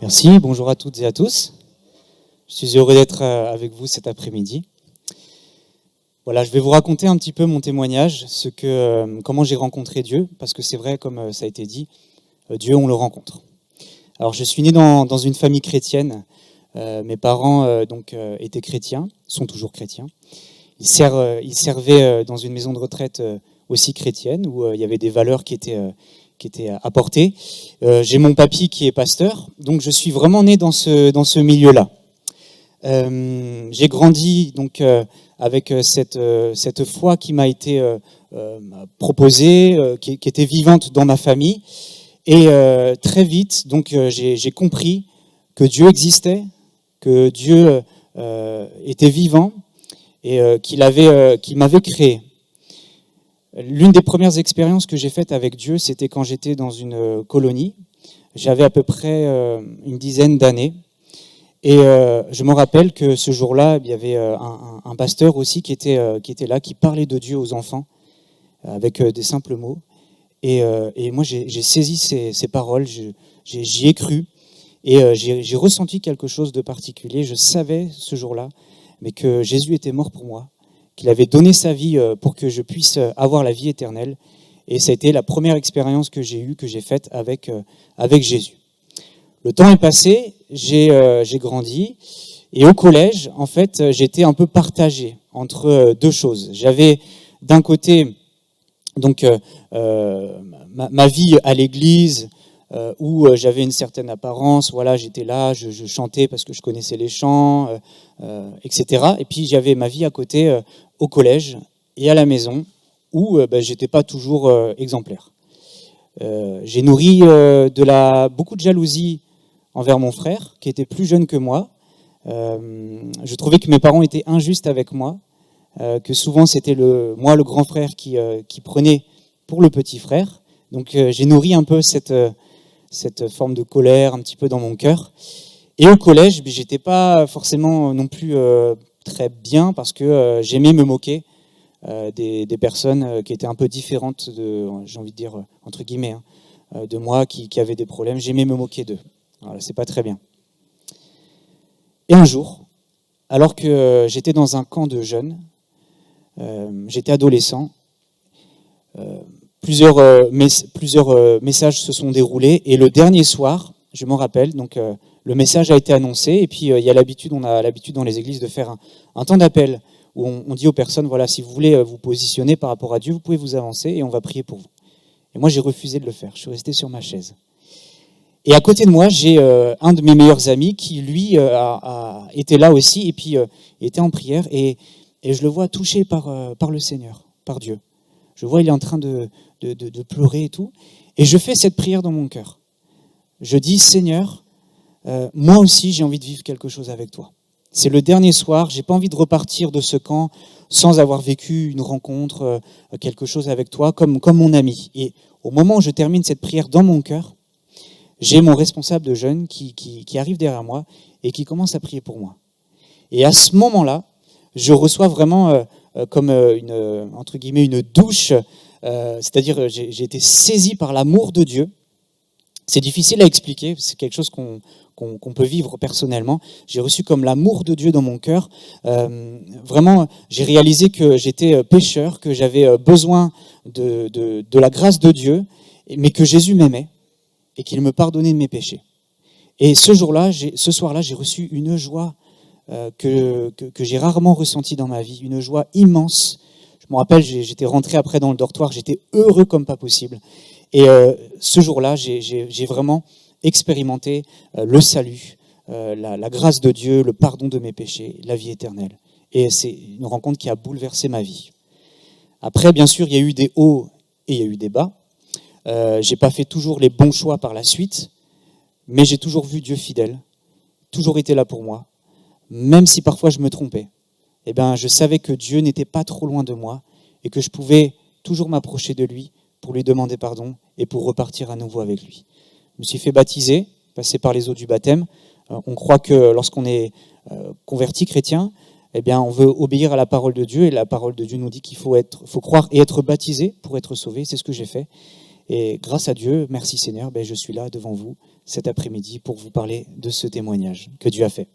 Merci, bonjour à toutes et à tous. Je suis heureux d'être avec vous cet après-midi. Voilà, je vais vous raconter un petit peu mon témoignage, comment j'ai rencontré Dieu, parce que c'est vrai, comme ça a été dit, Dieu, on le rencontre. Alors, je suis né dans une famille chrétienne. Mes parents étaient chrétiens, sont toujours chrétiens. Ils servaient dans une maison de retraite aussi chrétienne, où il y avait des valeurs qui étaient apportées. J'ai mon papy qui est pasteur, donc je suis vraiment né dans ce milieu-là. J'ai grandi donc avec cette foi qui m'a été proposée, qui était vivante dans ma famille. Et très vite, donc j'ai compris que Dieu existait, que Dieu était vivant et qu'il m'avait créé. L'une des premières expériences que j'ai faites avec Dieu, c'était quand j'étais dans une colonie. J'avais à peu près une dizaine d'années. Et je me rappelle que ce jour-là, il y avait un pasteur aussi qui était là, qui parlait de Dieu aux enfants, avec des simples mots. Et moi, j'ai saisi ces paroles, j'y ai cru, et j'ai ressenti quelque chose de particulier. Je savais ce jour-là, mais que Jésus était mort pour moi, qu'il avait donné sa vie pour que je puisse avoir la vie éternelle. Et ça a été la première expérience que j'ai faite avec Jésus. Le temps est passé, j'ai grandi, et au collège, en fait, j'étais un peu partagé entre deux choses. J'avais d'un côté donc ma vie à l'église, où j'avais une certaine apparence, voilà, j'étais là, je chantais parce que je connaissais les chants, etc. Et puis j'avais ma vie à côté au collège et à la maison, où j'étais pas toujours exemplaire. J'ai nourri beaucoup de jalousie envers mon frère, qui était plus jeune que moi. Je trouvais que mes parents étaient injustes avec moi, que souvent c'était moi le grand frère qui prenait pour le petit frère. Donc j'ai nourri un peu cette forme de colère un petit peu dans mon cœur. Et au collège, j'étais pas forcément non plus très bien, parce que j'aimais me moquer des personnes qui étaient un peu différentes j'ai envie de dire entre guillemets, de moi, qui avaient des problèmes. J'aimais me moquer d'eux. Voilà, c'est pas très bien. Et un jour, alors que j'étais dans un camp de jeunes, j'étais adolescent, plusieurs messages se sont déroulés, et le dernier soir, je m'en rappelle, donc le message a été annoncé, et puis on a l'habitude dans les églises de faire un temps d'appel où on dit aux personnes, voilà, si vous voulez vous positionner par rapport à Dieu, vous pouvez vous avancer et on va prier pour vous. Et moi, j'ai refusé de le faire. Je suis resté sur ma chaise. Et à côté de moi, j'ai un de mes meilleurs amis qui, lui, était là aussi, et puis était en prière, et je le vois touché par le Seigneur, par Dieu. Je vois, il est en train de pleurer et tout, et je fais cette prière dans mon cœur. Je dis, Seigneur, moi aussi, j'ai envie de vivre quelque chose avec toi. C'est le dernier soir, j'ai pas envie de repartir de ce camp sans avoir vécu une rencontre, quelque chose avec toi, comme mon ami. Et au moment où je termine cette prière dans mon cœur, j'ai mon responsable de jeunes qui arrive derrière moi et qui commence à prier pour moi. Et à ce moment-là, je reçois vraiment comme entre guillemets une douche, c'est-à-dire j'ai été saisi par l'amour de Dieu. C'est difficile à expliquer, c'est quelque chose qu'on peut vivre personnellement. J'ai reçu comme l'amour de Dieu dans mon cœur. Vraiment, j'ai réalisé que j'étais pécheur, que j'avais besoin de la grâce de Dieu, mais que Jésus m'aimait et qu'il me pardonnait de mes péchés. Et ce soir-là, j'ai reçu une joie que j'ai rarement ressentie dans ma vie, une joie immense. Je me rappelle, j'étais rentré après dans le dortoir, j'étais heureux comme pas possible. Et ce jour-là, j'ai vraiment expérimenté le salut, la grâce de Dieu, le pardon de mes péchés, la vie éternelle. Et c'est une rencontre qui a bouleversé ma vie. Après, bien sûr, il y a eu des hauts et il y a eu des bas. J'ai pas fait toujours les bons choix par la suite, mais j'ai toujours vu Dieu fidèle, toujours été là pour moi, même si parfois je me trompais. Eh ben, je savais que Dieu n'était pas trop loin de moi et que je pouvais toujours m'approcher de lui pour lui demander pardon et pour repartir à nouveau avec lui. Je me suis fait baptiser, passer par les eaux du baptême. On croit que lorsqu'on est converti chrétien, eh bien, on veut obéir à la parole de Dieu, et la parole de Dieu nous dit qu'il faut croire et être baptisé pour être sauvé. C'est ce que j'ai fait. Et grâce à Dieu, merci Seigneur, je suis là devant vous cet après-midi pour vous parler de ce témoignage que Dieu a fait.